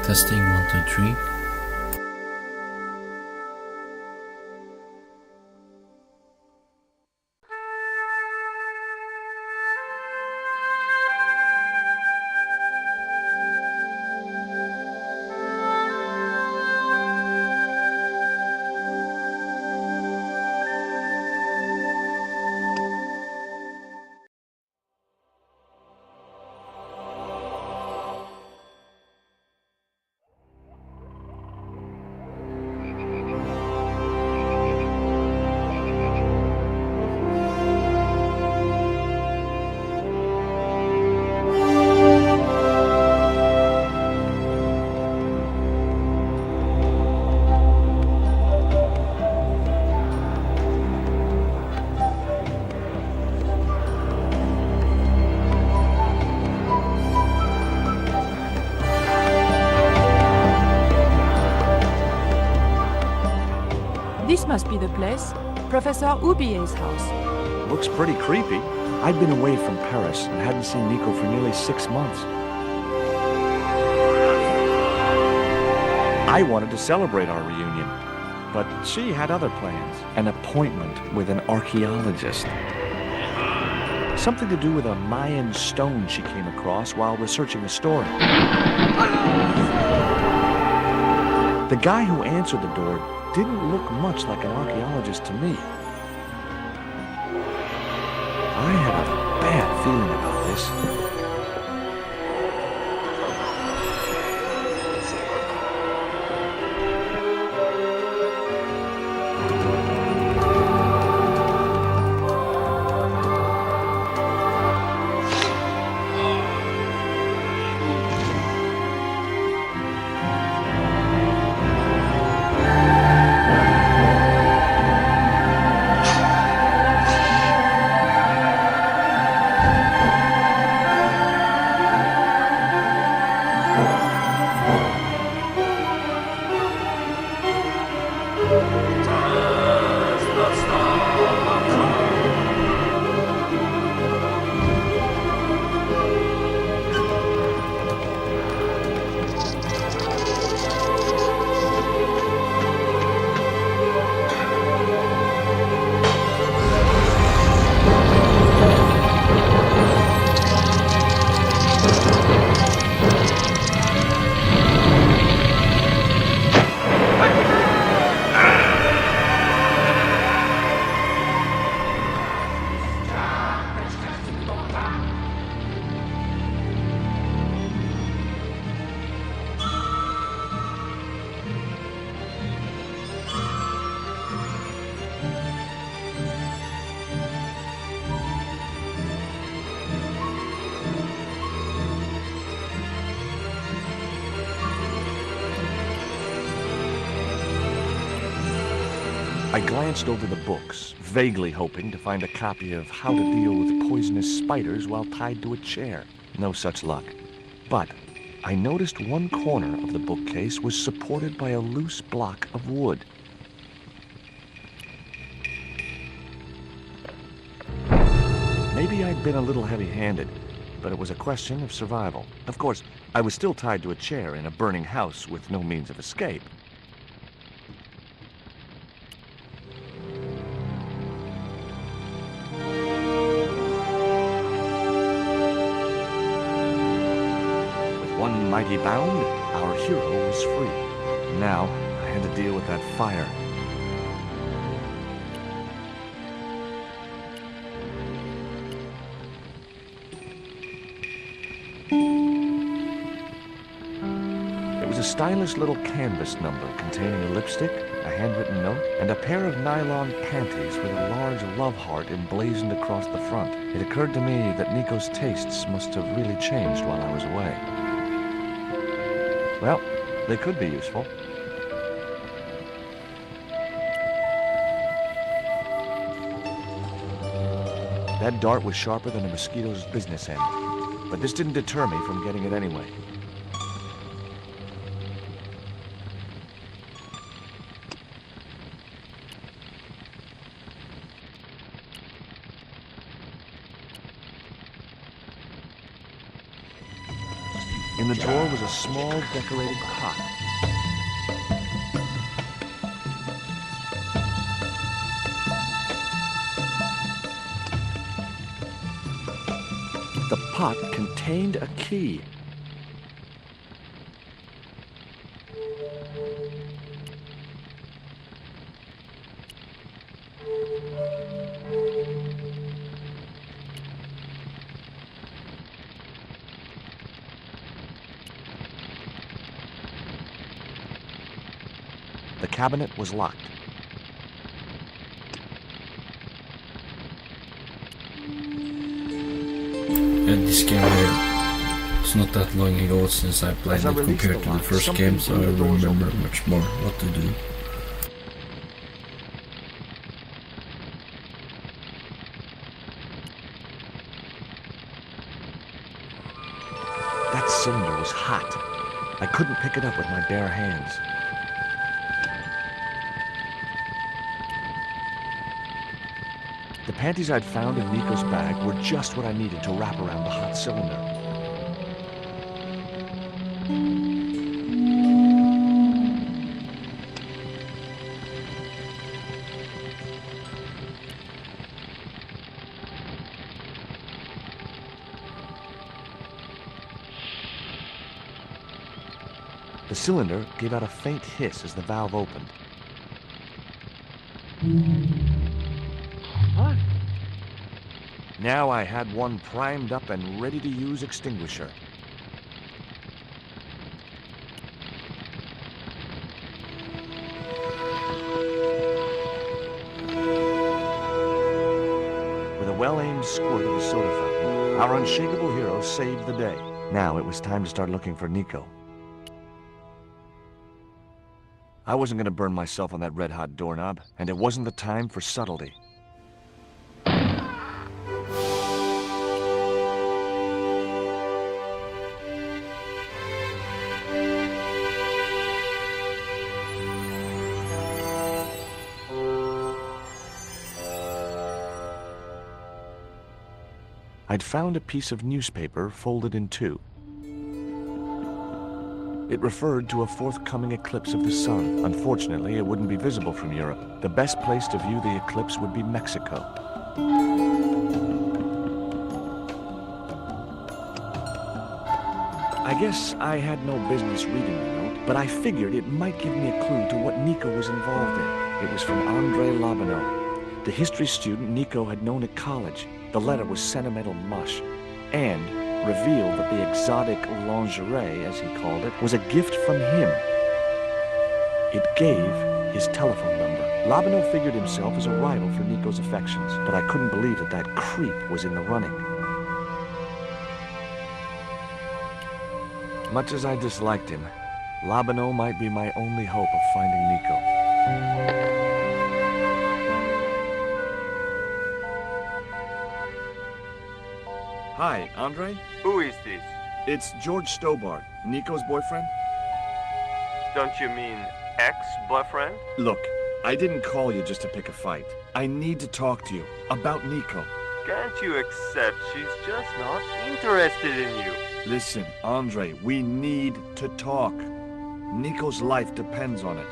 Testing 1, 2, 3. This must be the place. Professor Oubier's house. Looks pretty creepy. I'd been away from Paris and hadn't seen Nico for nearly 6 months. I wanted to celebrate our reunion, but she had other plans. An appointment with an archaeologist. Something to do with a Mayan stone she came across while researching a story. The guy who answered the door didn't look much like an archaeologist to me. I had a bad feeling about this. I glanced over the books, vaguely hoping to find a copy of How to Deal with Poisonous Spiders While Tied to a Chair. No such luck. But I noticed one corner of the bookcase was supported by a loose block of wood. Maybe I'd been a little heavy-handed, but it was a question of survival. Of course, I was still tied to a chair in a burning house with no means of escape. One mighty bound, our hero was free. Now, I had to deal with that fire. It was a stylish little canvas number containing a lipstick, a handwritten note, and a pair of nylon panties with a large love heart emblazoned across the front. It occurred to me that Nico's tastes must have really changed while I was away. Well, they could be useful. That dart was sharper than a mosquito's business end, but this didn't deter me from getting it anyway. In the drawer was a small decorated pot. The pot contained a key. The cabinet was locked. This game, it's not that long ago since I played it compared to the first game, so I remember much more what to do. That cylinder was hot. I couldn't pick it up with my bare hands. The panties I'd found in Nico's bag were just what I needed to wrap around the hot cylinder. The cylinder gave out a faint hiss as the valve opened. What? Now I had one primed up and ready to use extinguisher. With a well-aimed squirt of the soda fountain, our unshakable hero saved the day. Now it was time to start looking for Nico. I wasn't going to burn myself on that red-hot doorknob, and it wasn't the time for subtlety. I'd found a piece of newspaper folded in two. It referred to a forthcoming eclipse of the sun. Unfortunately, it wouldn't be visible from Europe. The best place to view the eclipse would be Mexico. I guess I had no business reading the note, but I figured it might give me a clue to what Nico was involved in. It was from Andre Labanau, the history student Nico had known at college. The letter was sentimental mush, and revealed that the exotic lingerie, as he called it, was a gift from him. It gave his telephone number. Labanau figured himself as a rival for Nico's affections, but I couldn't believe that that creep was in the running. Much as I disliked him, Labanau might be my only hope of finding Nico. Hi, Andre? Who is this? It's George Stobart, Nico's boyfriend. Don't you mean ex-boyfriend? Look, I didn't call you just to pick a fight. I need to talk to you about Nico. Can't you accept she's just not interested in you? Listen, Andre, we need to talk. Nico's life depends on it.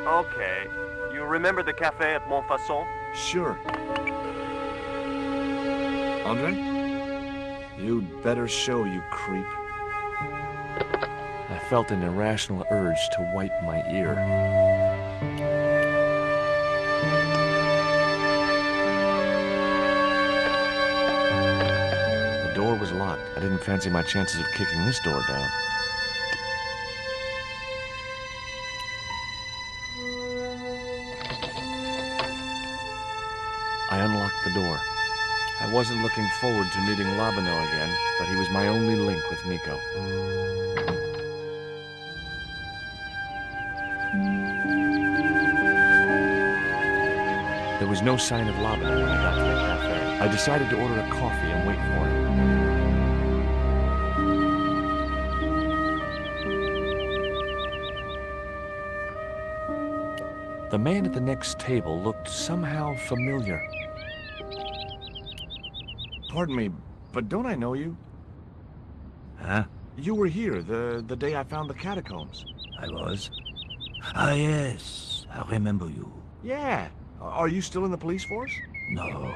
Okay. You remember the cafe at Montfaucon? Sure. Andre? You'd better show, you creep. I felt an irrational urge to wipe my ear. The door was locked. I didn't fancy my chances of kicking this door down. I unlocked the door. I wasn't looking forward to meeting Labanau again, but he was my only link with Nico. There was no sign of Labanau when I got to the cafe. I decided to order a coffee and wait for him. The man at the next table looked somehow familiar. Pardon me, but don't I know you? Huh? You were here the day I found the catacombs. I was. Ah, yes. I remember you. Yeah. Are you still in the police force? No,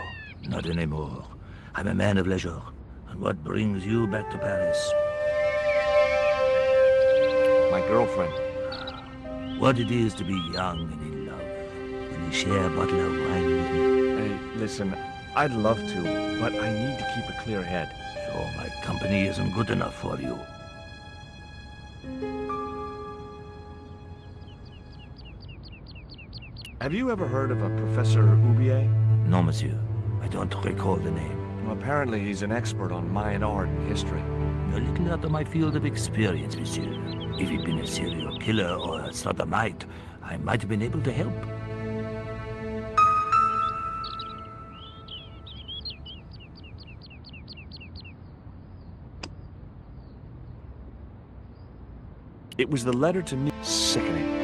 not anymore. I'm a man of leisure. And what brings you back to Paris? My girlfriend. What it is to be young and in love. When you share a bottle of wine with me. Hey, listen, I'd love to, but I need to keep a clear head. So my company isn't good enough for you. Have you ever heard of a Professor Oubier? No, monsieur. I don't recall the name. Well, apparently he's an expert on Mayan art and history. A little out of my field of experience, monsieur. If he'd been a serial killer or a sodomite, I might have been able to help. It was the letter to me. Sickening.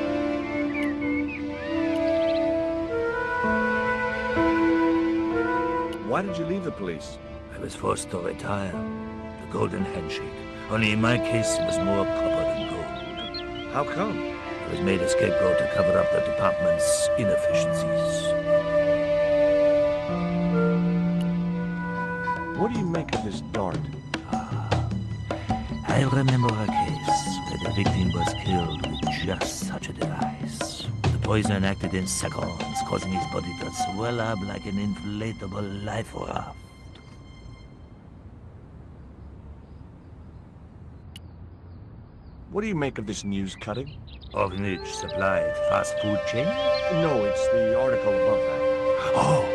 Why did you leave the police? I was forced to retire. The golden handshake. Only in my case, it was more copper than gold. How come? I was made a scapegoat to cover up the department's inefficiencies. What do you make of this dart? I remember a case where the victim was killed with just such a device. The poison acted in seconds, causing his body to swell up like an inflatable life raft. What do you make of this news cutting? Orphanage supplied fast food chain? No, it's the article above that. Oh!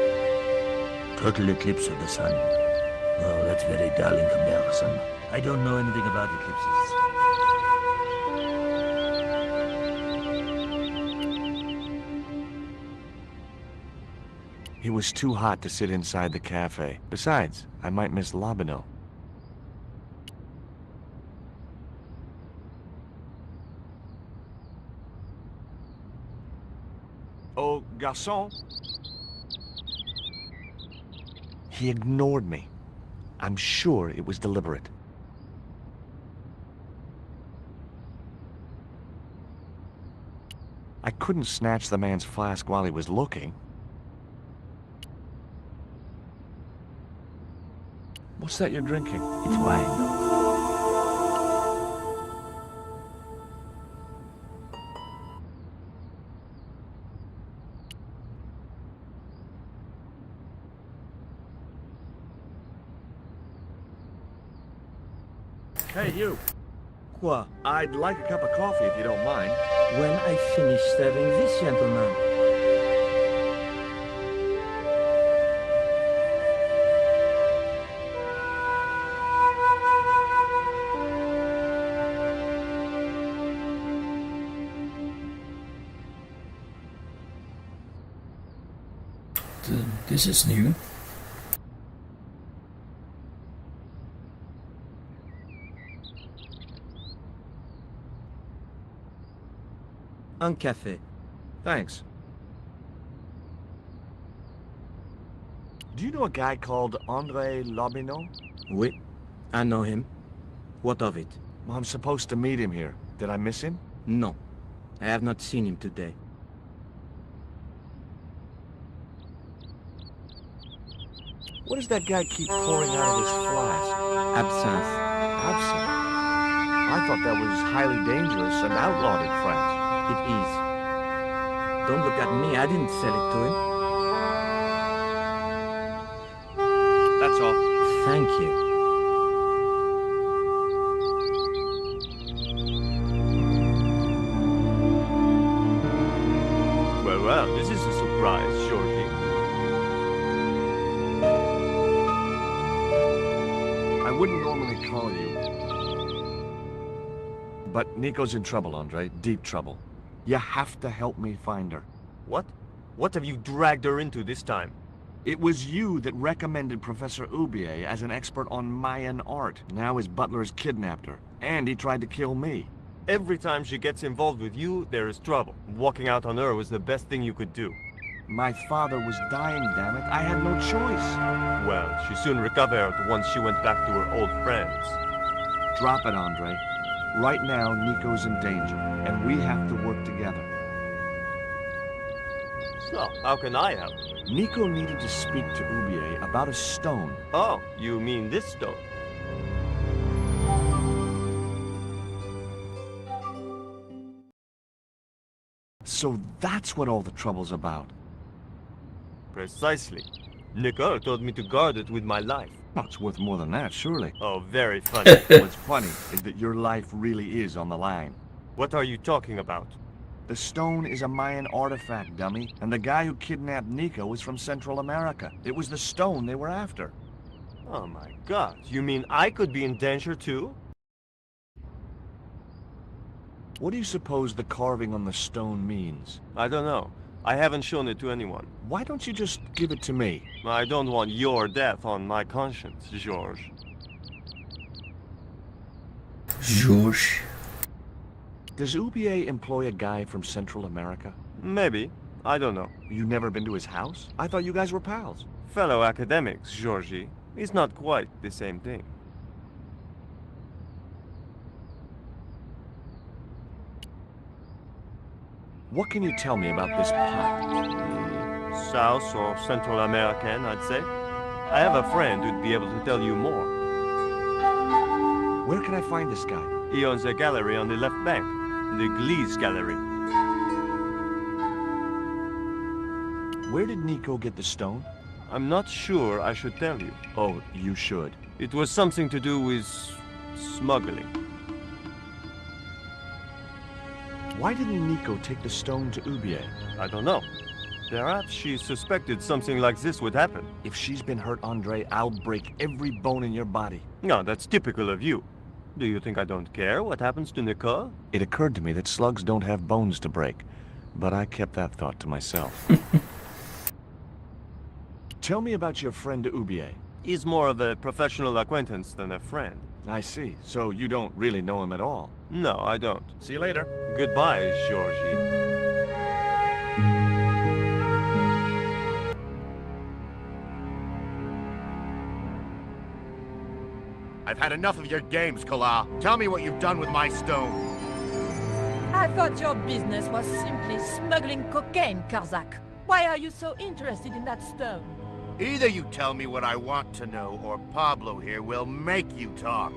Total eclipse of the sun. Oh, that's very dull in comparison. I don't know anything about eclipses. It was too hot to sit inside the cafe. Besides, I might miss Labino. Oh, garçon. He ignored me. I'm sure it was deliberate. I couldn't snatch the man's flask while he was looking. What's that you're drinking? It's wine. Hey, you. Quoi? I'd like a cup of coffee if you don't mind. When I finish serving this gentleman. This is new. Un café. Thanks. Do you know a guy called André Labino? Oui, I know him. What of it? Well, I'm supposed to meet him here. Did I miss him? No, I have not seen him today. What does that guy keep pouring out of his flask? Absinthe. Absinthe? I thought that was highly dangerous and outlawed in France. It is. Don't look at me, I didn't sell it to him. That's all. Thank you. Well, this is a surprise, surely. I wouldn't normally call you. But Nico's in trouble, Andre. Deep trouble. You have to help me find her. What? What have you dragged her into this time? It was you that recommended Professor Oubier as an expert on Mayan art. Now his butler's kidnapped her, and he tried to kill me. Every time she gets involved with you, there is trouble. Walking out on her was the best thing you could do. My father was dying, damn it. I had no choice. Well, she soon recovered once she went back to her old friends. Drop it, Andre. Right now, Nico's in danger, and we have to work together. So, how can I help? Nico needed to speak to Ubier about a stone. Oh, you mean this stone? So that's what all the trouble's about. Precisely. Nicole told me to guard it with my life. Oh, it's worth more than that, surely. Oh, very funny. What's funny is that your life really is on the line. What are you talking about? The stone is a Mayan artifact, dummy, and the guy who kidnapped Nico was from Central America. It was the stone they were after. Oh my god, you mean I could be in danger too? What do you suppose the carving on the stone means? I don't know. I haven't shown it to anyone. Why don't you just give it to me? I don't want your death on my conscience, George. George. Does Ubier employ a guy from Central America? Maybe. I don't know. You never been to his house? I thought you guys were pals. Fellow academics, Georgie. It's not quite the same thing. What can you tell me about this pot? South or Central American, I'd say. I have a friend who'd be able to tell you more. Where can I find this guy? He owns a gallery on the left bank. The Glees Gallery. Where did Nico get the stone? I'm not sure I should tell you. Oh, you should. It was something to do with smuggling. Why didn't Nico take the stone to Ubier? I don't know. Perhaps she suspected something like this would happen. If she's been hurt, Andre, I'll break every bone in your body. No, that's typical of you. Do you think I don't care what happens to Nicole? It occurred to me that slugs don't have bones to break, but I kept that thought to myself. Tell me about your friend Ubier. He's more of a professional acquaintance than a friend. I see. So you don't really know him at all. No, I don't. See you later. Goodbye, Georgie. I've had enough of your games, Kala. Tell me what you've done with my stone. I thought your business was simply smuggling cocaine, Karzak. Why are you so interested in that stone? Either you tell me what I want to know, or Pablo here will make you talk.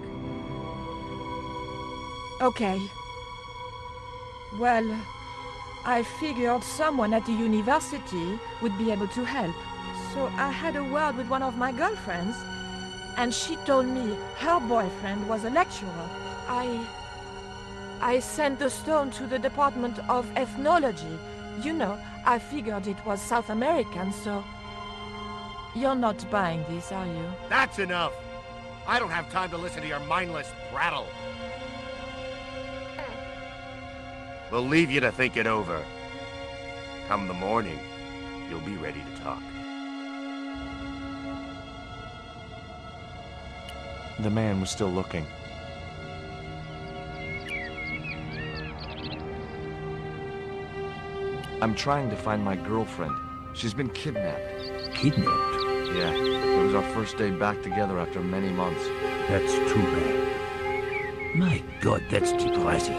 Okay. Well, I figured someone at the university would be able to help. So I had a word with one of my girlfriends, and she told me her boyfriend was a lecturer. I sent the stone to the Department of Ethnology. You know, I figured it was South American, so... You're not buying this, are you? That's enough! I don't have time to listen to your mindless prattle. We'll leave you to think it over. Come the morning, you'll be ready to talk. The man was still looking. I'm trying to find my girlfriend. She's been kidnapped. Kidnapped? Yeah, it was our first day back together after many months. That's too bad. My God, that's depressing.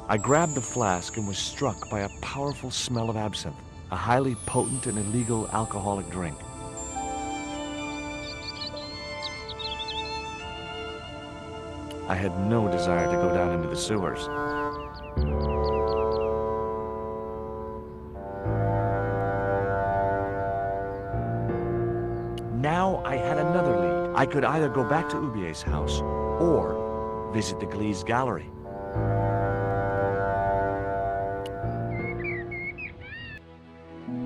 I grabbed the flask and was struck by a powerful smell of absinthe, a highly potent and illegal alcoholic drink. I had no desire to go down into the sewers. Now I had another lead. I could either go back to Ubier's house or visit the Glees Gallery.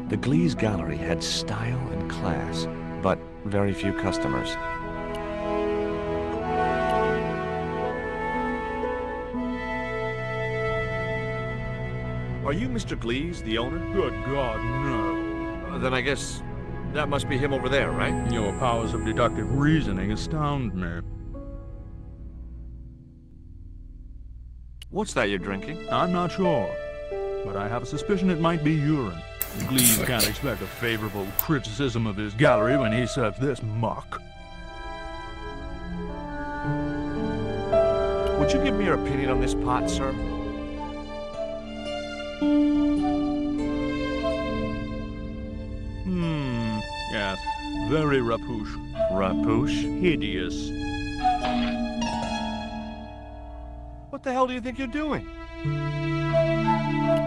The Glees Gallery had style and class, but very few customers. Are you Mr. Glees, the owner? Good God, no. Then I guess that must be him over there, right? Your powers of deductive reasoning astound me. What's that you're drinking? I'm not sure. but I have a suspicion it might be urine. Glees can't expect a favorable criticism of his gallery when he serves this muck. Would you give me your opinion on this pot, sir? Yes. Very rapouche. Rapouche? Hideous. What the hell do you think you're doing?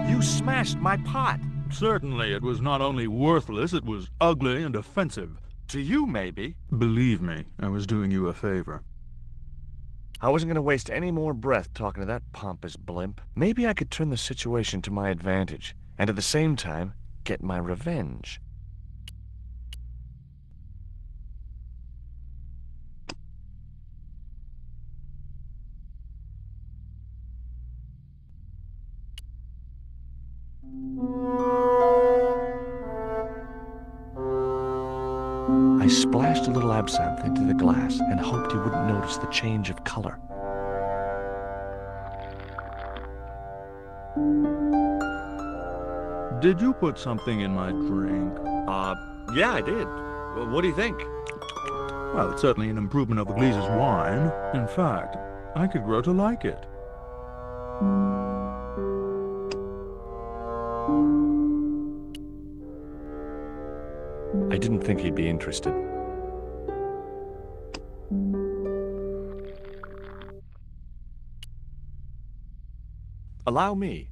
You smashed my pot. Certainly, it was not only worthless, it was ugly and offensive. To you, maybe. Believe me, I was doing you a favor. I wasn't going to waste any more breath talking to that pompous blimp. Maybe I could turn the situation to my advantage, and at the same time, get my revenge. I splashed a little absinthe into the glass and hoped he wouldn't notice the change of color. Did you put something in my drink? Yeah, I did. What do you think? Well, it's certainly an improvement of the Glees' wine. In fact, I could grow to like it. I didn't think he'd be interested. Allow me.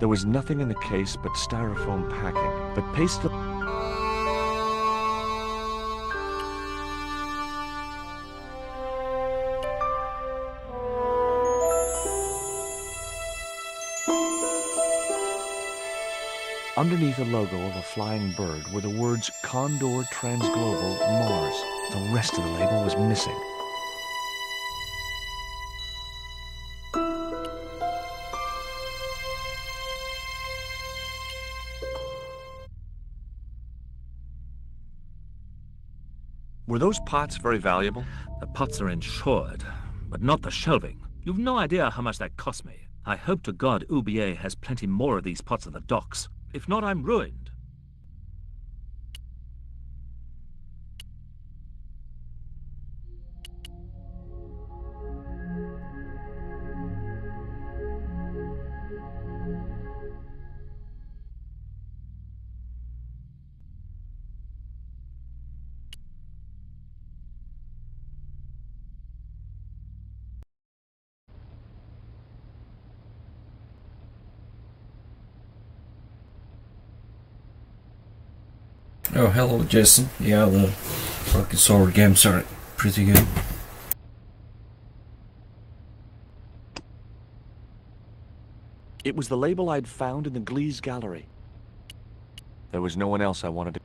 There was nothing in the case but styrofoam packing, but paste the... Underneath the logo of a flying bird were the words Condor Transglobal Mars. The rest of the label was missing. Were those pots very valuable? The pots are insured, but not the shelving. You've no idea how much that cost me. I hope to God UBA has plenty more of these pots at the docks. If not, I'm ruined. Oh, hello, Jason. Yeah, the fucking sword games are pretty good. It was the label I'd found in the Glees gallery. There was no one else I wanted to...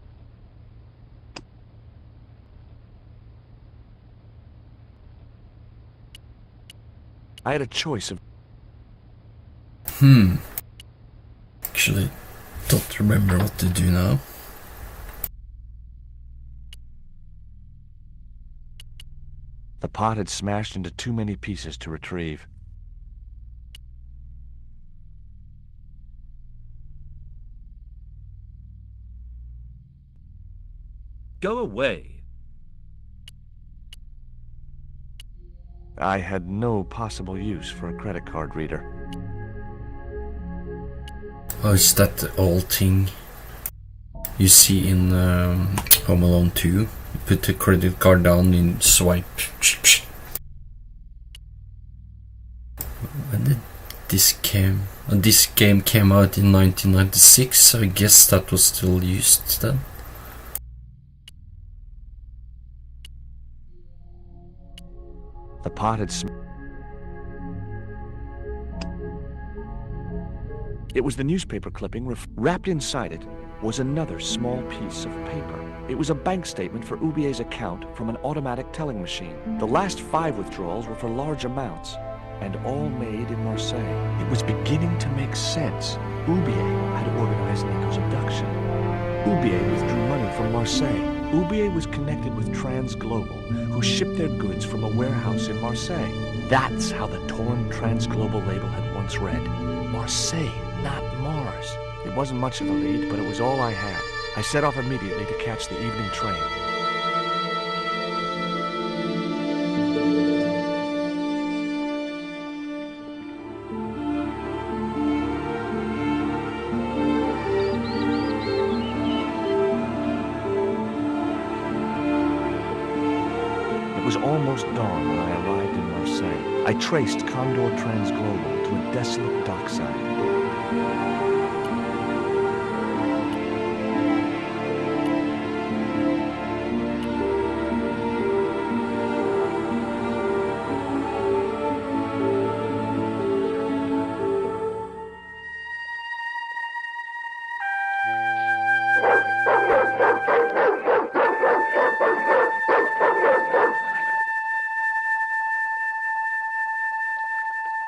I had a choice of... Actually, don't remember what to do now. The pot had smashed into too many pieces to retrieve. Go away. I had no possible use for a credit card reader. Oh, is that the old thing you see in Home Alone 2? You put the credit card down and swipe. When did this came? This game came out in 1996, so I guess that was still used then. The pot had It was the newspaper clipping. Wrapped inside it was another small piece of paper. It was a bank statement for Ubier's account from an automatic telling machine. The last 5 withdrawals were for large amounts, and all made in Marseille. It was beginning to make sense. Ubier had organized Nico's abduction. Ubier withdrew money from Marseille. Ubier was connected with Transglobal, who shipped their goods from a warehouse in Marseille. That's how the torn Transglobal label had once read. Marseille, not Mars. It wasn't much of a lead, but it was all I had. I set off immediately to catch the evening train. It was almost dawn when I arrived in Marseille. I traced Condor Transglobal to a desolate dockside.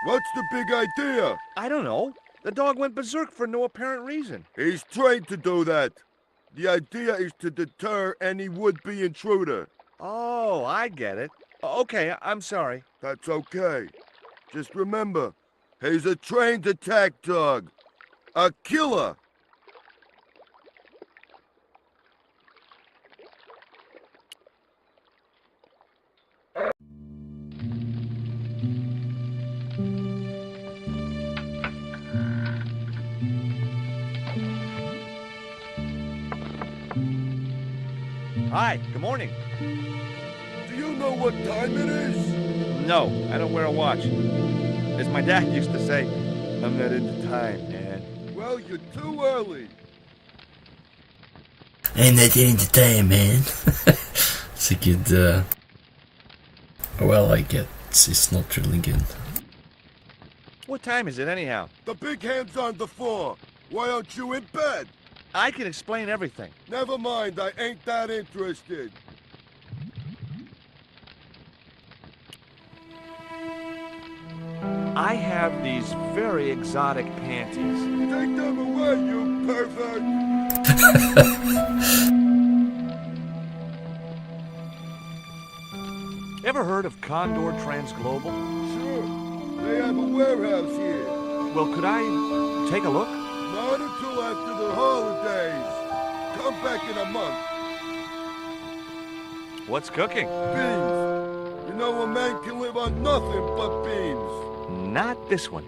What's the big idea? I don't know. The dog went berserk for no apparent reason. He's trained to do that. The idea is to deter any would-be intruder. Oh, I get it. Okay, I'm sorry. That's okay. Just remember, he's a trained attack dog. A killer. Hi, good morning. Do you know what time it is? No, I don't wear a watch. As my dad used to say, I'm not into time, man. Well, you're too early. And at the end of the day, man. It's a good, well, I get it's not really good. What time is it anyhow? The big hand's on the floor. Why aren't you in bed? I can explain everything. Never mind, I ain't that interested. I have these very exotic panties. Take them away, you pervert! Ever heard of Condor Transglobal? Sure, they have a warehouse here. Well, could I take a look? Not until after the holidays. Come back in a month. What's cooking? Beans. You know a man can live on nothing but beans. Not this one.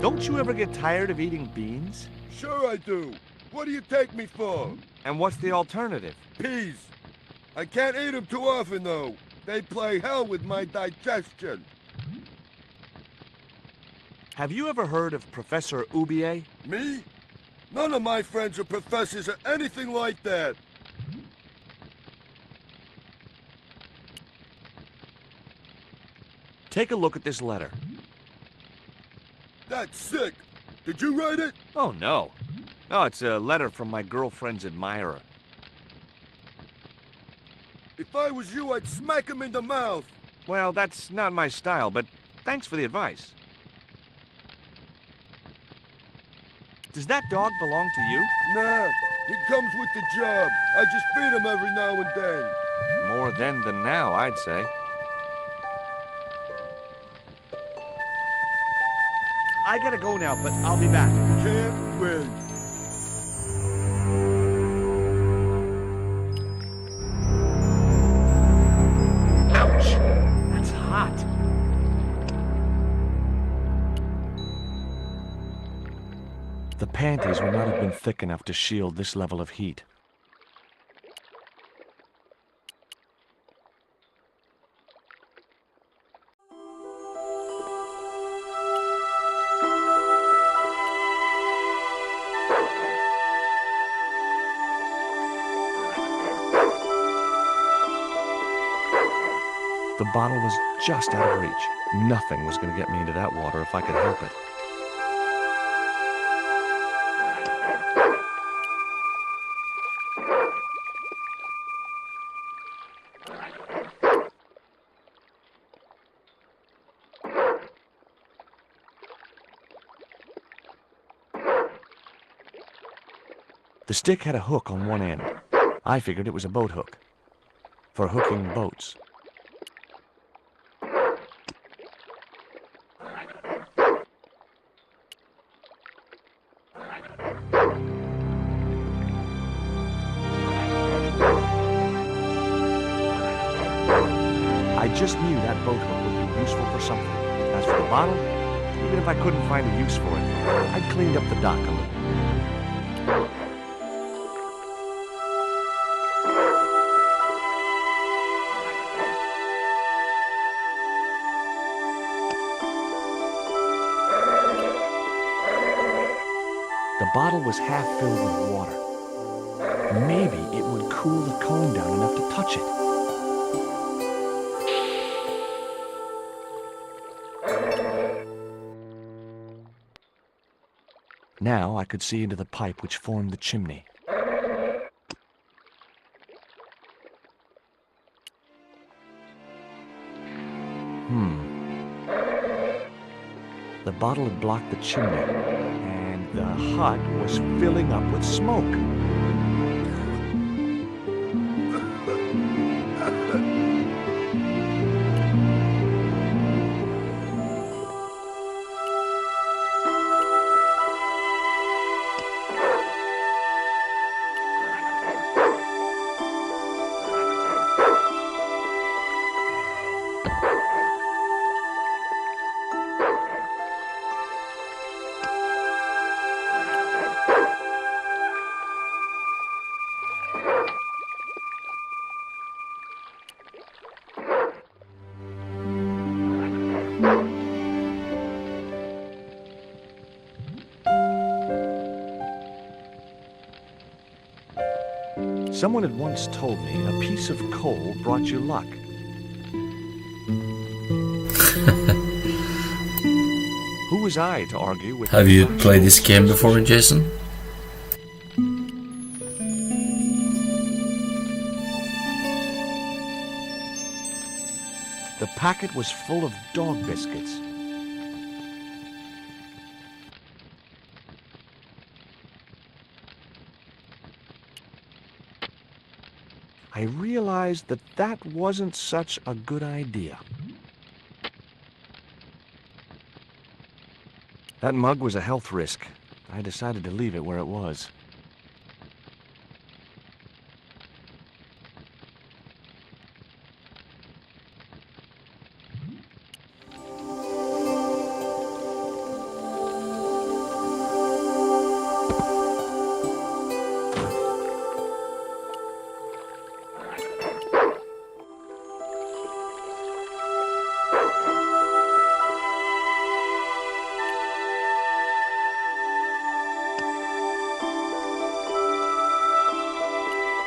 Don't you ever get tired of eating beans? Sure I do. What do you take me for? And what's the alternative? Peas. I can't eat them too often, though. They play hell with my digestion. Have you ever heard of Professor Ubier? Me? None of my friends are professors or anything like that. Take a look at this letter. That's sick. Did you write it? Oh, no. No, it's a letter from my girlfriend's admirer. If I was you, I'd smack him in the mouth. Well, that's not my style, but thanks for the advice. Does that dog belong to you? Nah, he comes with the job. I just feed him every now and then. More then than now, I'd say. I gotta go now, but I'll be back. Can't win. Ouch! That's hot. The panties would not have been thick enough to shield this level of heat. The bottle was just out of reach. Nothing was going to get me into that water if I could help it. The stick had a hook on one end. I figured it was a boat hook for hooking boats. I just knew that boat hook would be useful for something. As for the bottle, even if I couldn't find a use for it, I'd cleaned up the dock a little. The bottle was half filled with water. Maybe it would cool the cone down enough to touch it. Now I could see into the pipe which formed the chimney. The bottle had blocked the chimney, and the hut was filling up with smoke. Someone had once told me a piece of coal brought you luck. Who was I to argue with... Have you played this game before, Jason? The packet was full of dog biscuits. I realized that that wasn't such a good idea. That mug was a health risk. I decided to leave it where it was.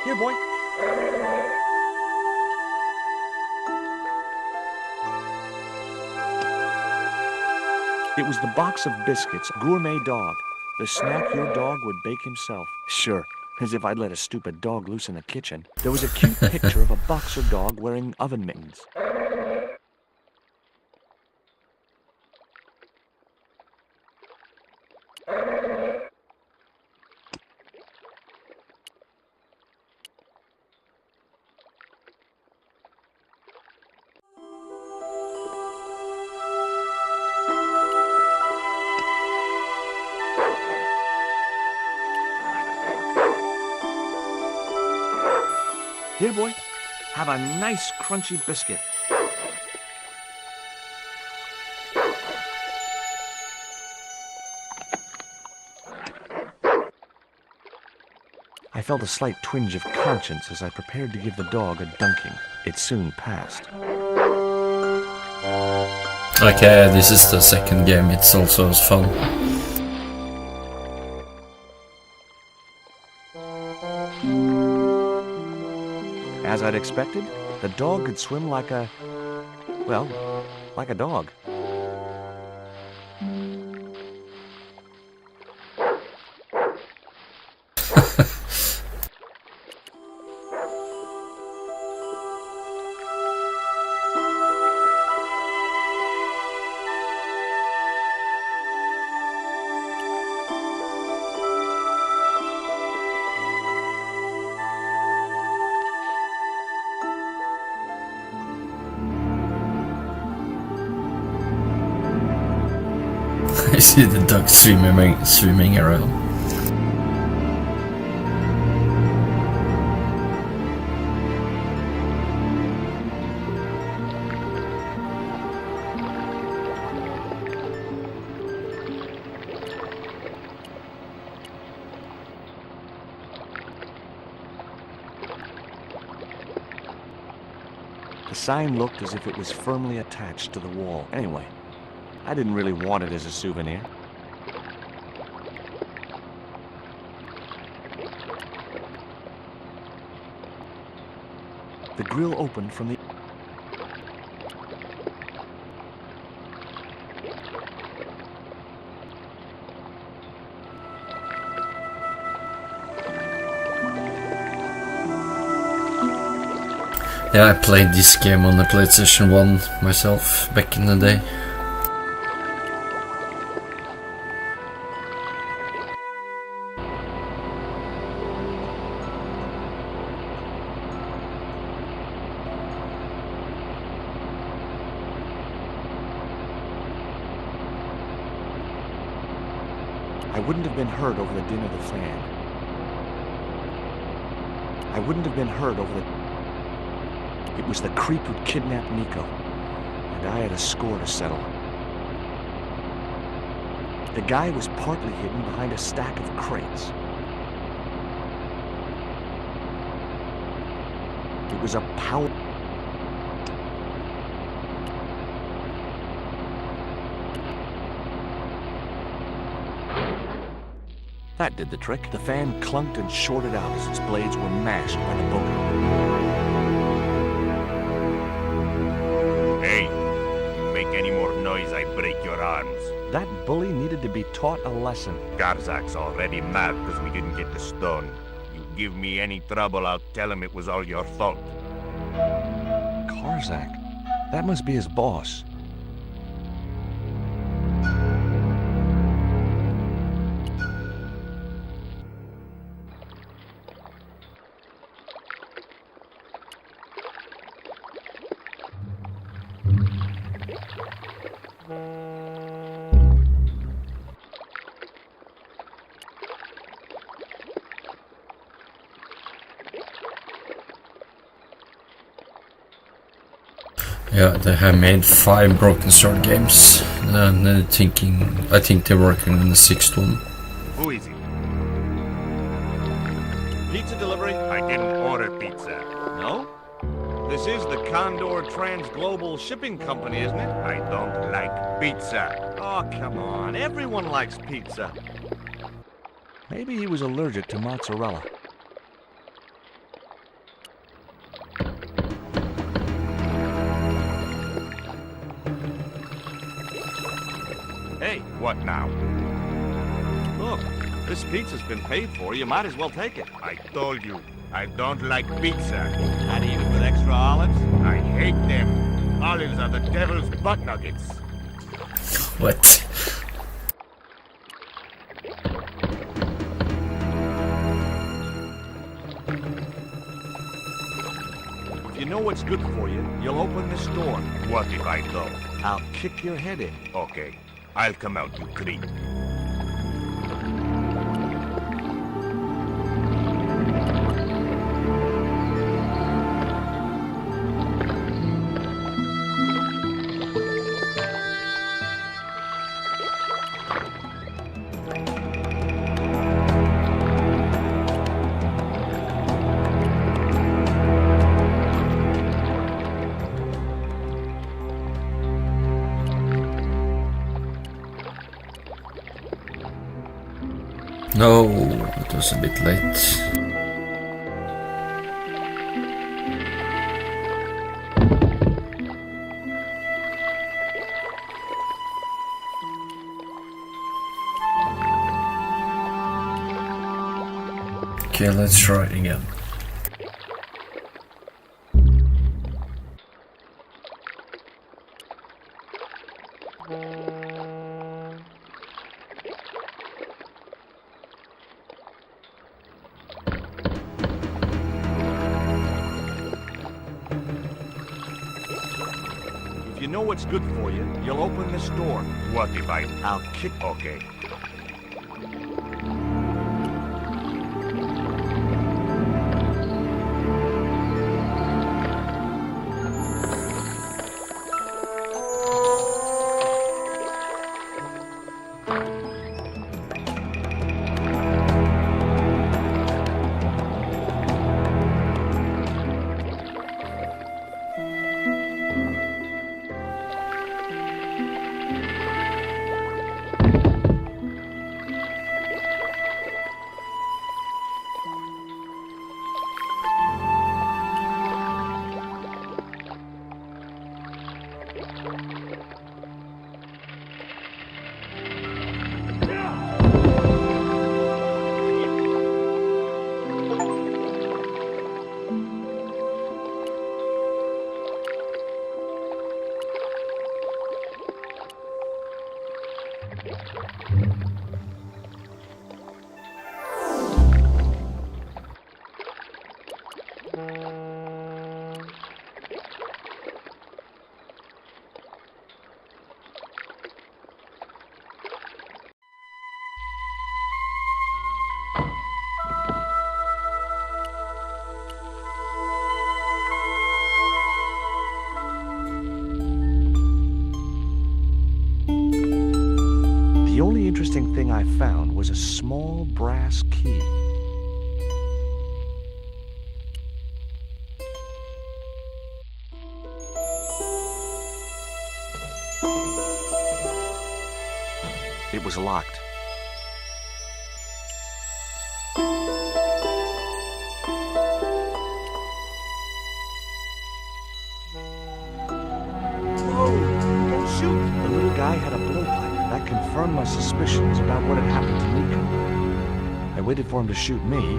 Here, boy. It was the box of biscuits, gourmet dog. The snack your dog would bake himself. Sure, as if I'd let a stupid dog loose in the kitchen. There was a cute picture of a boxer dog wearing oven mittens. Here, boy, have a nice crunchy biscuit. I felt a slight twinge of conscience as I prepared to give the dog a dunking. It soon passed. Okay, this is the second game, it's also as fun. As I'd expected, the dog could swim like a, well, like a dog. I see the duck swimming around. The sign looked as if it was firmly attached to the wall. Anyway, I didn't really want it as a souvenir. The grill opened from the... Yeah, I played this game on the PlayStation 1 myself back in the day. I wouldn't have been hurt over the din of the fan. I wouldn't have been hurt over the... It was the creep who'd kidnapped Nico, and I had a score to settle. The guy was partly hidden behind a stack of crates. It was a power... That did the trick. The fan clunked and shorted out as its blades were mashed by the boat. Hey, you make any more noise, I break your arms. That bully needed to be taught a lesson. Garzak's already mad because we didn't get the stone. You give me any trouble, I'll tell him it was all your fault. Karzak? That must be his boss. Yeah, they have made 5 Broken Sword games, and I think they're working on the 6th one. Who is it? Pizza delivery? I didn't order pizza. No? This is the Condor Trans Global Shipping Company, isn't it? I don't like pizza. Oh, come on. Everyone likes pizza. Maybe he was allergic to mozzarella. Hey, What now? look. This pizza's been paid for. You might as well take it. I told you, I don't like pizza. Not even with extra olives? I hate them. Olives are the devil's butt nuggets. What? If you know what's good for you, you'll open this door. What if I don't? I'll kick your head in. Okay, I'll come out, you creep. No, it was a bit late. Okay, let's try it again. If you know what's good for you, you'll open this door. What if I'll kick... Okay. The only interesting thing I found was a small brass key. It was locked. Don't shoot! The little guy had a blowpipe. That confirmed my suspicions about what had happened to Nico. I waited for him to shoot me,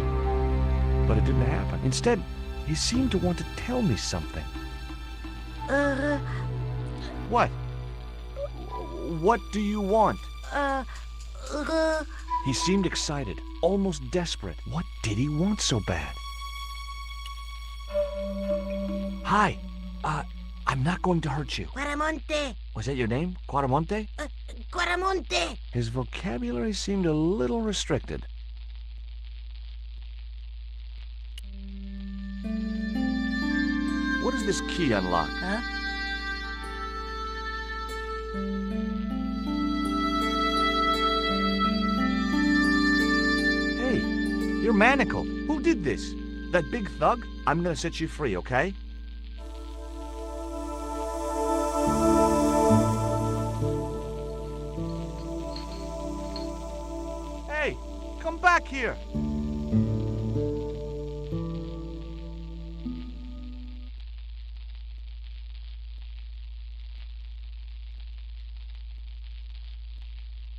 but it didn't happen. Instead, he seemed to want to tell me something. What? What do you want? He seemed excited, almost desperate. What did he want so bad? Hi. I'm not going to hurt you. Quaramonte! Was that your name? Quaramonte? Quaramonte! His vocabulary seemed a little restricted. What does this key unlock? Huh? Hey, you're manacled. Who did this? That big thug? I'm gonna set you free, okay? Hey, come back here!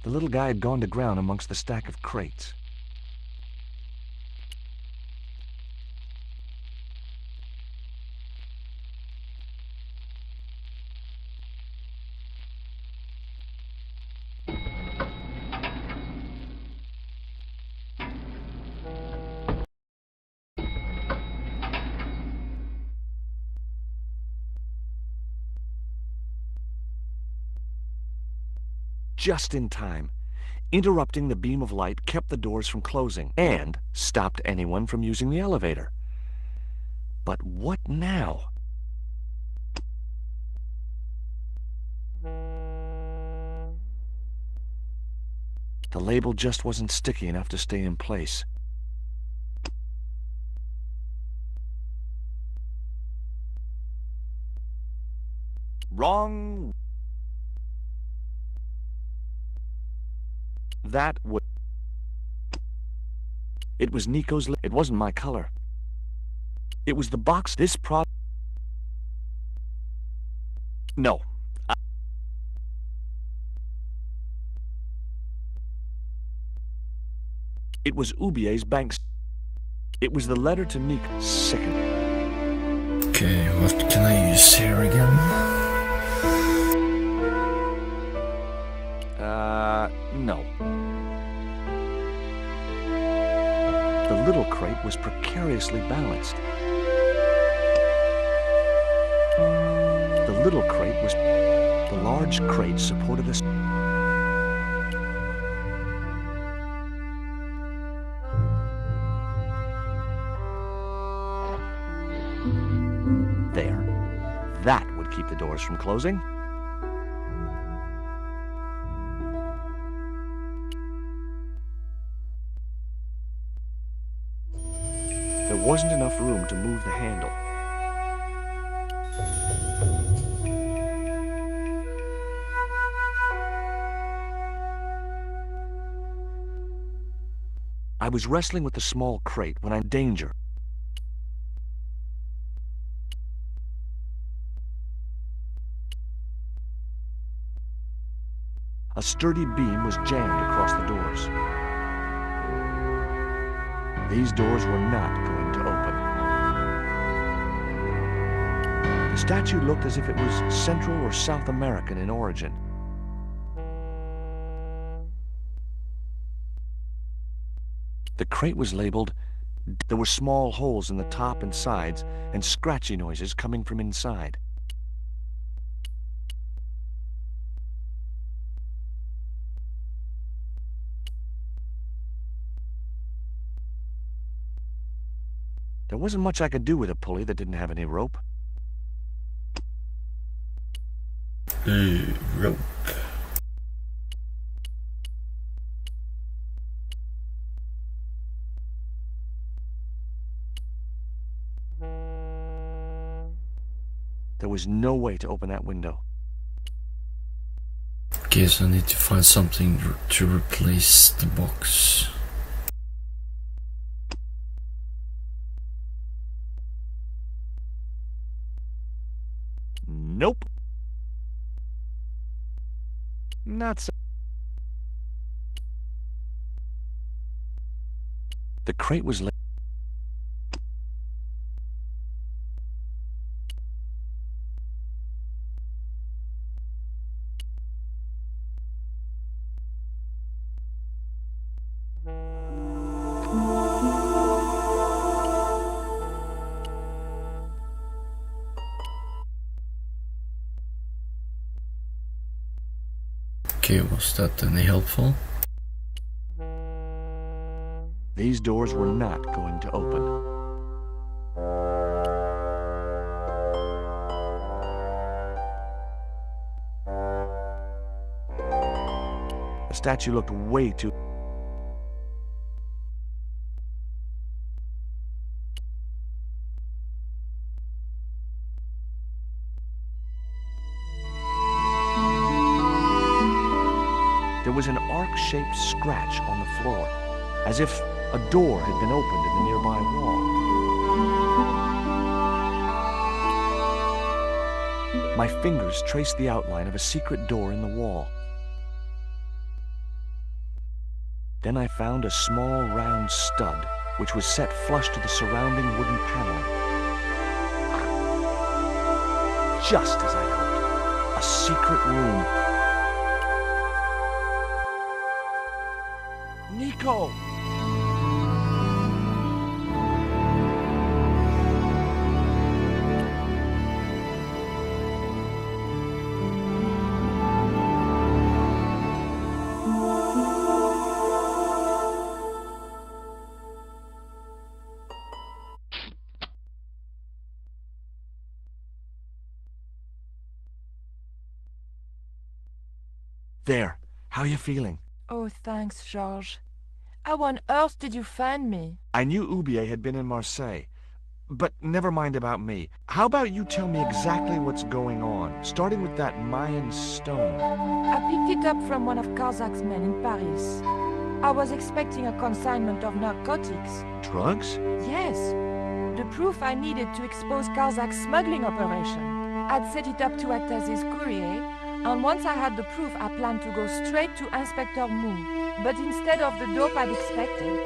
The little guy had gone to ground amongst the stack of crates. Just in time. Interrupting the beam of light kept the doors from closing and stopped anyone from using the elevator. But what now? The label just wasn't sticky enough to stay in place. Wrong. That would... It was Nico's... It wasn't my color. It was the box. This No. It was Ubier's bank... It was the letter to Nico. Second. Okay, what can I use here again? No. The little crate was precariously balanced. The little crate was... The large crate supported us. There. That would keep the doors from closing. There wasn't enough room to move the handle. I was wrestling with the small crate when I'm in danger. A sturdy beam was jammed across the doors. These doors were not going to open. The statue looked as if it was Central or South American in origin. The crate was labeled. There were small holes in the top and sides, and scratchy noises coming from inside. There wasn't much I could do with a pulley that didn't have any rope. Rope. There was no way to open that window. Guess I need to find something to replace the box. Nope. Not so. The crate was lit. Okay, was that any helpful? These doors were not going to open. The statue looked way too... There was an arc-shaped scratch on the floor, as if a door had been opened in the nearby wall. My fingers traced the outline of a secret door in the wall. Then I found a small round stud, which was set flush to the surrounding wooden paneling. Just as I hoped, a secret room. Nico! There. How are you feeling? Oh, thanks, Georges. How on earth did you find me? I knew Oubier had been in Marseille. But never mind about me. How about you tell me exactly what's going on, starting with that Mayan stone? I picked it up from one of Karzak's men in Paris. I was expecting a consignment of narcotics. Drugs? Yes. The proof I needed to expose Karzak's smuggling operation. I'd set it up to act as his courier, and once I had the proof, I planned to go straight to Inspector Mou. But instead of the dope I'd expected,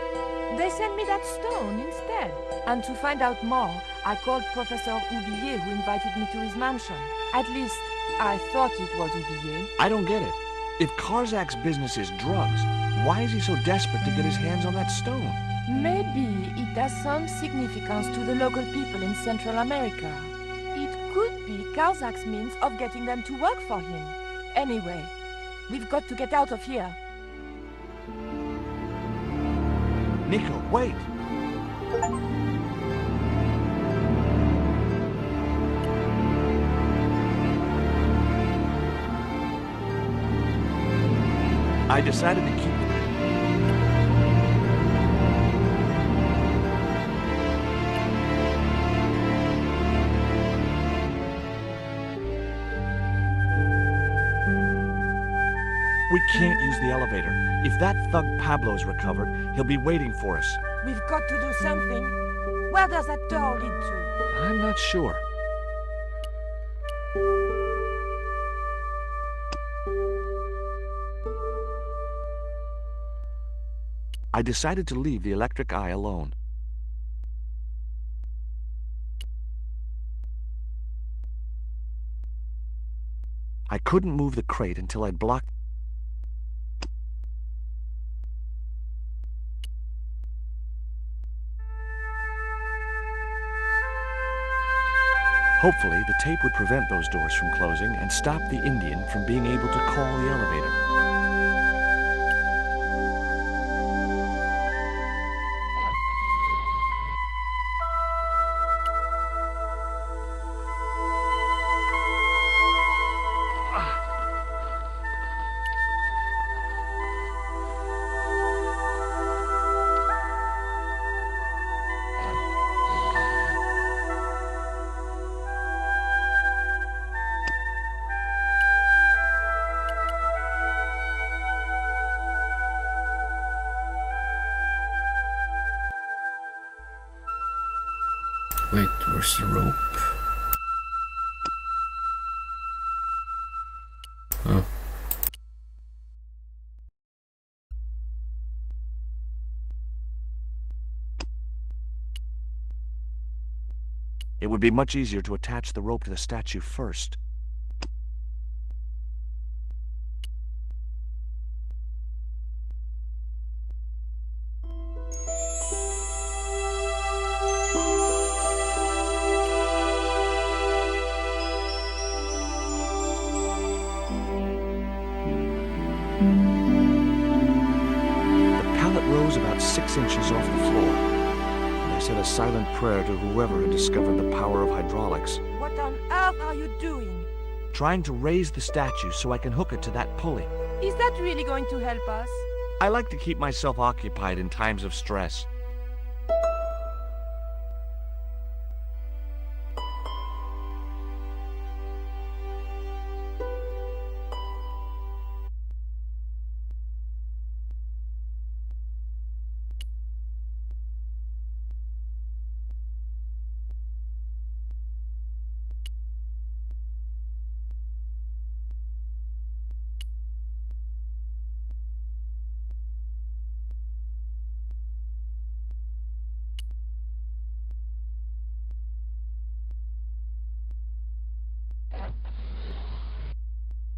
They sent me that stone instead. And to find out more, I called Professor Oublier, who invited me to his mansion. At least, I thought it was Oublier. I don't get it. If Karzak's business is drugs, why is he so desperate to get his hands on that stone? Maybe it has some significance to the local people in Central America. It could be Karzak's means of getting them to work for him. Anyway, we've got to get out of here. Nico, wait! I decided to keep it. We can't use the elevator. If that thug Pablo's recovered, he'll be waiting for us. We've got to do something. Where does that door lead to? I'm not sure. I decided to leave the electric eye alone. I couldn't move the crate until I'd blocked. Hopefully, the tape would prevent those doors from closing and stop the Indian from being able to call the elevator. Wait, where's the rope? Oh. It would be much easier to attach the rope to the statue first. Rose about 6 inches off the floor. And I said a silent prayer to whoever had discovered the power of hydraulics. What on earth are you doing? Trying to raise the statue so I can hook it to that pulley. Is that really going to help us? I like to keep myself occupied in times of stress.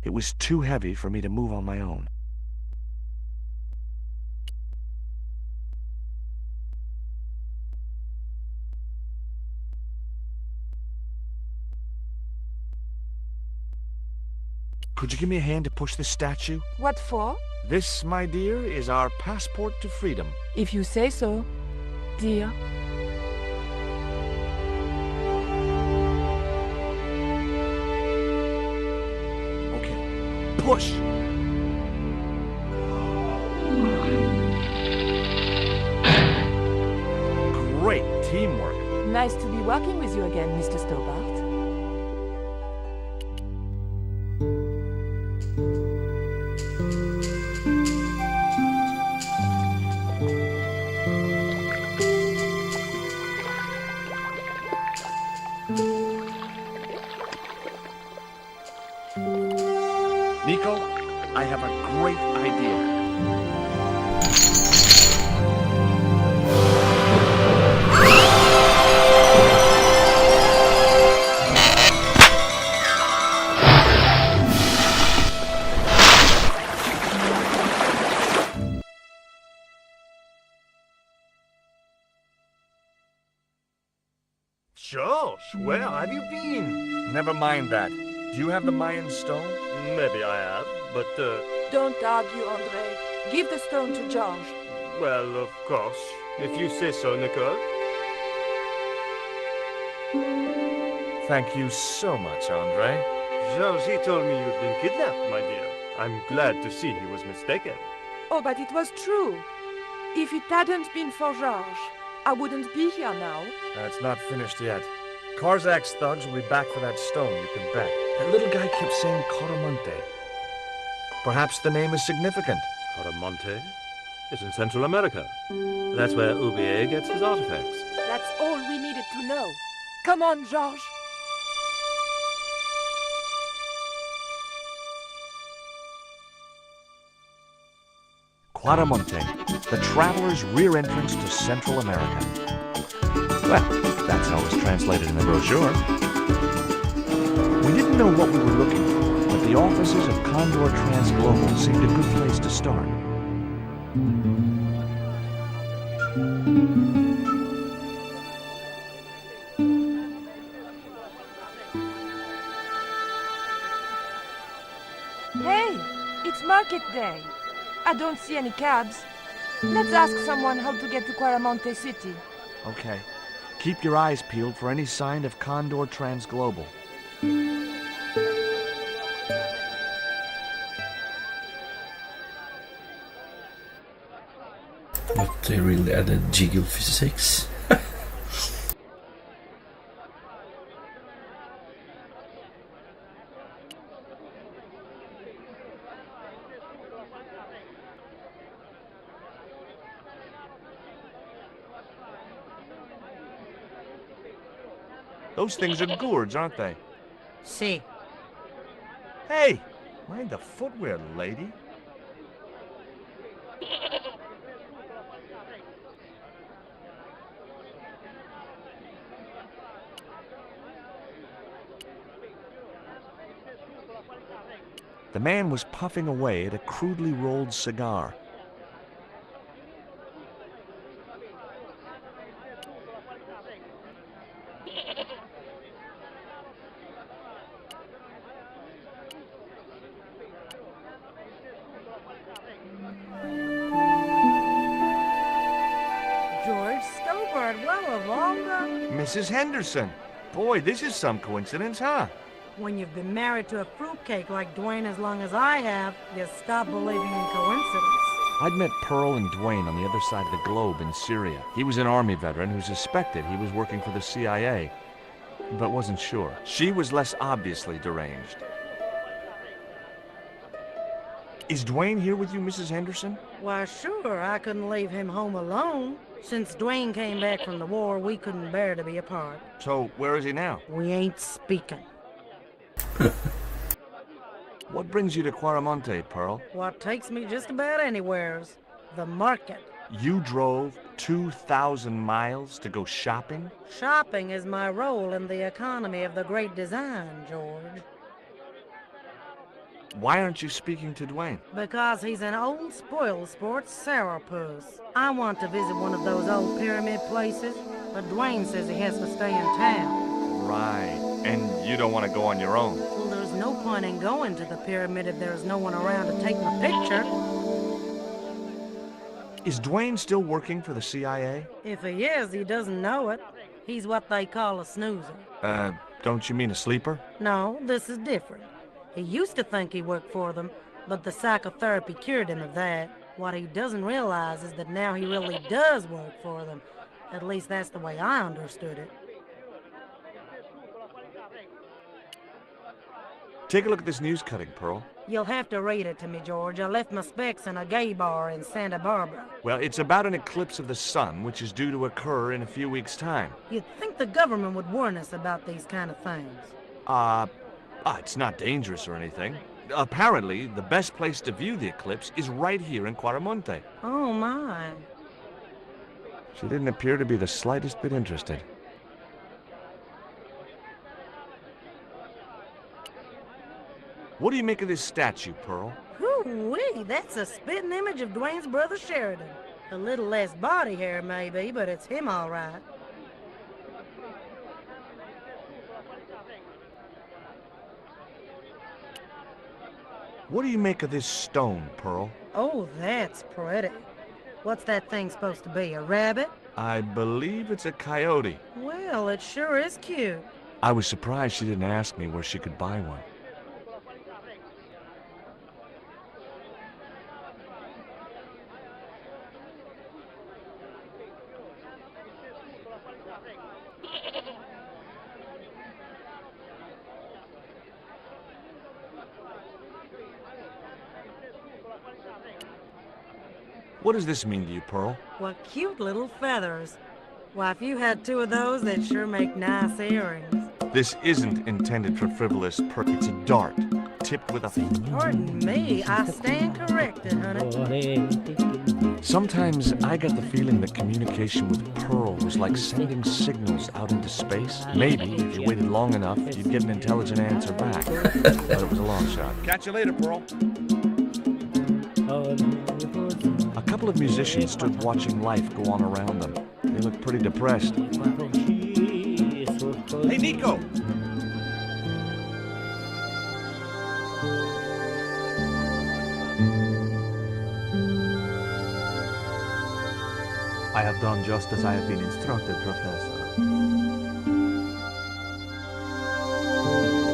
It was too heavy for me to move on my own. Could you give me a hand to push this statue? What for? This, my dear, is our passport to freedom. If you say so, dear. Push! Great teamwork. Nice to be working with you again, Mr. Stobart. Nico, I have a great idea. Josh, where have you been? Never mind that. Do you have the Mayan stone? Maybe I have, but, Don't argue, Andre. Give the stone to George. well, of course. If you say so, Nicole. Thank you so much, Andre. Georges told me you'd been kidnapped, my dear. I'm glad to see he was mistaken. Oh, but it was true. If it hadn't been for George, I wouldn't be here now. It's not finished yet. Karzak's thugs will be back for that stone, you can bet. That little guy kept saying Caramonte. Perhaps the name is significant. Caramonte is in Central America. That's where Ubier gets his artifacts. That's all we needed to know. Come on, George. Quaramonte, the traveler's rear entrance to Central America. Well, that's how it was translated in the brochure. We didn't know what we were looking for, but the offices of Condor Transglobal seemed a good place to start. Hey, it's market day. I don't see any cabs. Let's ask someone how to get to Quaramonte City. Okay. Keep your eyes peeled for any sign of Condor Transglobal. But they really added jiggle physics. Those things are gourds, aren't they? See. Hey! Mind the footwear, lady. The man was puffing away at a crudely rolled cigar. George Stobart, well, of all the... Mrs. Henderson. Boy, this is some coincidence, huh? When you've been married to a fruitcake like Dwayne as long as I have, you stop believing in coincidence. I'd met Pearl and Dwayne on the other side of the globe in Syria. He was an Army veteran who suspected he was working for the CIA, but wasn't sure. She was less obviously deranged. Is Dwayne here with you, Mrs. Henderson? Why, sure, I couldn't leave him home alone. Since Dwayne came back from the war, we couldn't bear to be apart. So, where is he now? We ain't speaking. What brings you to Quaramonte, Pearl? What takes me just about anywheres? The market. You drove 2,000 miles to go shopping? Shopping is my role in the economy of the Great Design, George. Why aren't you speaking to Dwayne? Because he's an old spoil sport sourpuss. I want to visit one of those old pyramid places, but Dwayne says he has to stay in town. Right. And you don't want to go on your own? Well, there's no point in going to the pyramid if there's no one around to take my picture. Is Dwayne still working for the CIA? If he is, he doesn't know it. He's what they call a snoozer. Don't you mean a sleeper? No, this is different. He used to think he worked for them, but the psychotherapy cured him of that. What he doesn't realize is that now he really does work for them. At least that's the way I understood it. Take a look at this news cutting, Pearl. You'll have to read it to me, George. I left my specs in a gay bar in Santa Barbara. Well, it's about an eclipse of the sun, which is due to occur in a few weeks' time. You'd think the government would warn us about these kind of things. It's not dangerous or anything. Apparently, the best place to view the eclipse is right here in Quaramonte. Oh, my. She didn't appear to be the slightest bit interested. What do you make of this statue, Pearl? Hoo-wee, that's a spitting image of Dwayne's brother Sheridan. A little less body hair, maybe, but it's him all right. What do you make of this stone, Pearl? Oh, that's pretty. What's that thing supposed to be, a rabbit? I believe it's a coyote. Well, it sure is cute. I was surprised she didn't ask me where she could buy one. What does this mean to you, Pearl? What cute little feathers. Why, if you had two of those, they'd sure make nice earrings. This isn't intended for frivolous It's a dart, tipped with a... Pardon me, I stand corrected, honey. Sometimes I got the feeling that communication with Pearl was like sending signals out into space. Maybe, if you waited long enough, you'd get an intelligent answer back. But it was a long shot. Catch you later, Pearl. A couple of musicians stood watching life go on around them. They looked pretty depressed. Hey, Nico! I have done just as I have been instructed, Professor.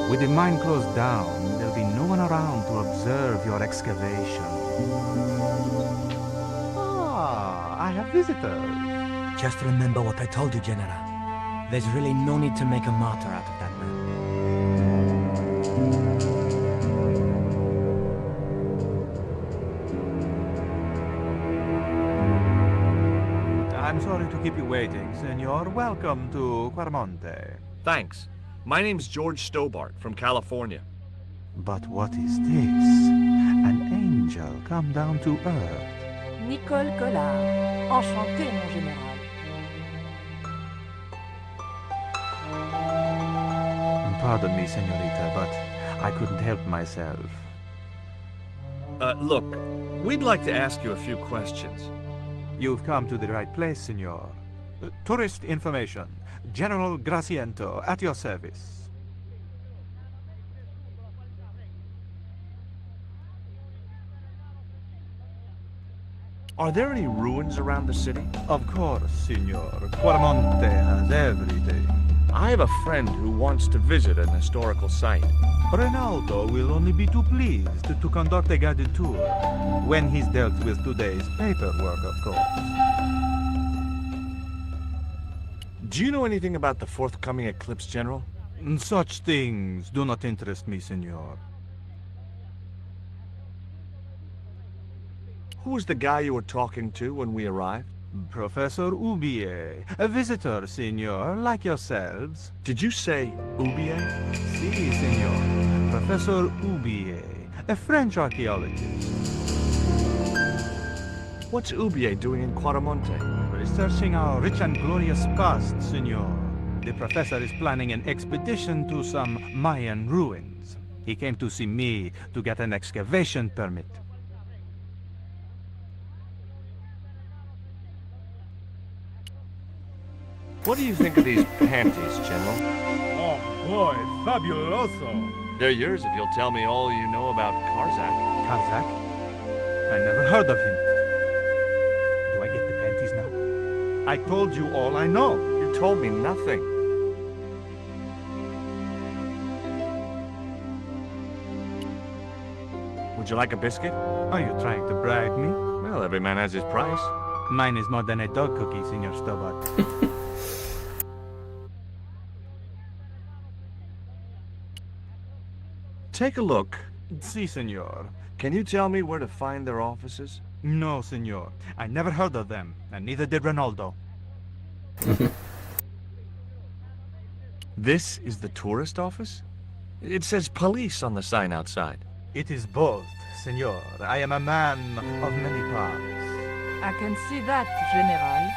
With the mine closed down, there'll be no one around to observe your excavation. Ah, I have visitors. Just remember what I told you, General. There's really no need to make a martyr out of that man. I'm sorry to keep you waiting, Senor. Welcome to Quarmonte. Thanks. My name's George Stobart from California. But what is this? An angel come down to earth. Nicole Collard. Enchanté, mon général. Pardon me, senorita, but I couldn't help myself. Look, we'd like to ask you a few questions. You've come to the right place, senor. Tourist information. General Graciento, at your service. Are there any ruins around the city? Of course, senor. Quarmonte has everything. I have a friend who wants to visit an historical site. Ronaldo will only be too pleased to conduct a guided tour, when he's dealt with today's paperwork, of course. Do you know anything about the forthcoming eclipse, General? Such things do not interest me, senor. Who was the guy you were talking to when we arrived? Professor Oubier, a visitor, senor, like yourselves. Did you say Oubier? Si, senor. Professor Oubier, a French archaeologist. What's Oubier doing in Quarmonte? Researching our rich and glorious past, senor. The professor is planning an expedition to some Mayan ruins. He came to see me to get an excavation permit. What do you think of these panties, General? Oh boy, fabuloso! They're yours if you'll tell me all you know about Karzak. Karzak? I never heard of him. Do I get the panties now? I told you all I know. You told me nothing. Would you like a biscuit? Are you trying to bribe me? Well, every man has his price. Mine is more than a dog cookie, Senor Stobart. Take a look. Si, senor. Can you tell me where to find their offices? No, senor. I never heard of them, and neither did Ronaldo. This is the tourist office? It says police on the sign outside. It is both, senor. I am a man of many parts. I can see that, General.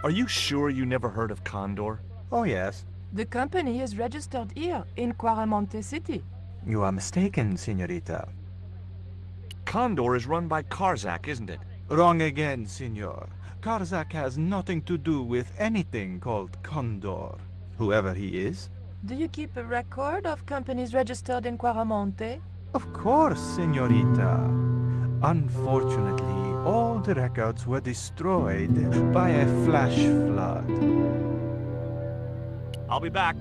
Are you sure you never heard of Condor? Oh, yes. The company is registered here in Quarmonte City. You are mistaken, senorita. Condor is run by Karzak, isn't it? Wrong again, senor. Karzak has nothing to do with anything called Condor, whoever he is. Do you keep a record of companies registered in Quaramonte? Of course, senorita. Unfortunately, all the records were destroyed by a flash flood. I'll be back.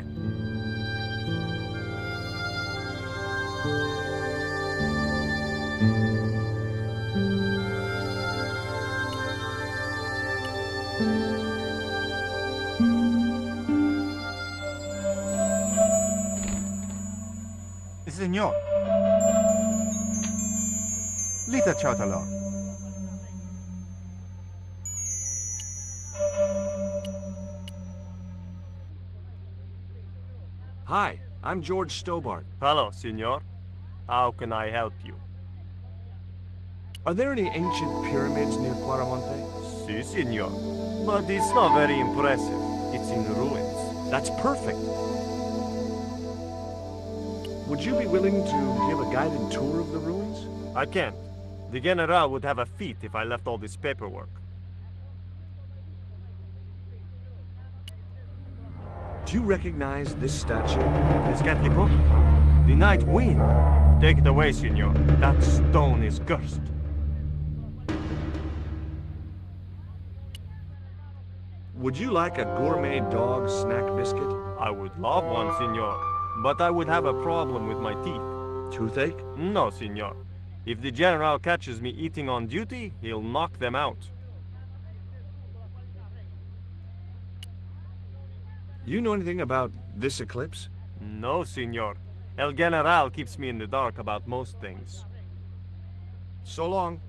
Senor. Lita Chautalon. Hi, I'm George Stobart. Hello, senor. How can I help you? Are there any ancient pyramids near Quaramonte? Si, senor. But it's not very impressive. It's in ruins. That's perfect. Would you be willing to give a guided tour of the ruins? I can't. The General would have a fit if I left all this paperwork. Do you recognize this statue? Tezcatlipoca? The Night Wind. Take it away, senor. That stone is cursed. Would you like a gourmet dog snack biscuit? I would love one, senor. But I would have a problem with my teeth. Toothache? No, senor. If the General catches me eating on duty, he'll knock them out. You know anything about this eclipse? No, senor. El General keeps me in the dark about most things. So long.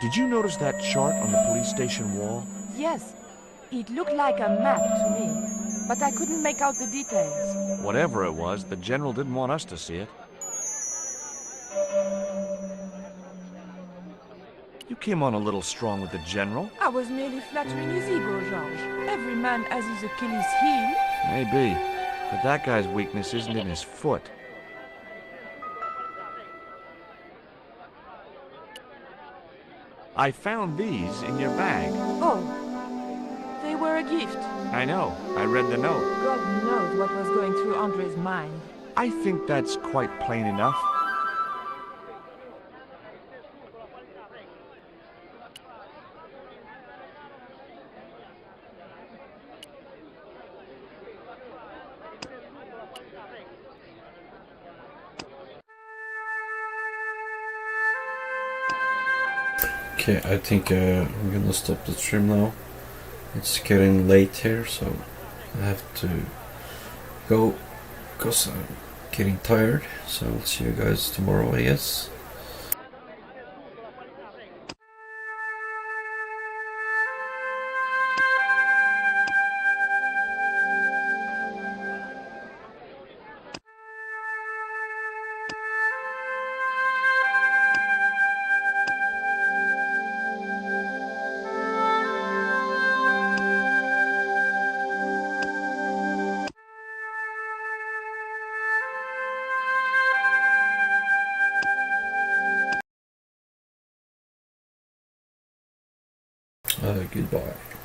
Did you notice that chart on the police station wall? Yes. It looked like a map to me, but I couldn't make out the details. Whatever it was, the general didn't want us to see it. You came on a little strong with the general. I was merely flattering his ego, Georges. Every man has his Achilles heel. Maybe, but that guy's weakness isn't in his foot. I found these in your bag. Oh, they were a gift. I know. I read the note. God knows what was going through Andre's mind. I think that's quite plain enough. Okay, I think we're gonna stop the stream now. It's getting late here, so I have to go because I'm getting tired. So I'll see you guys tomorrow, I guess. Goodbye.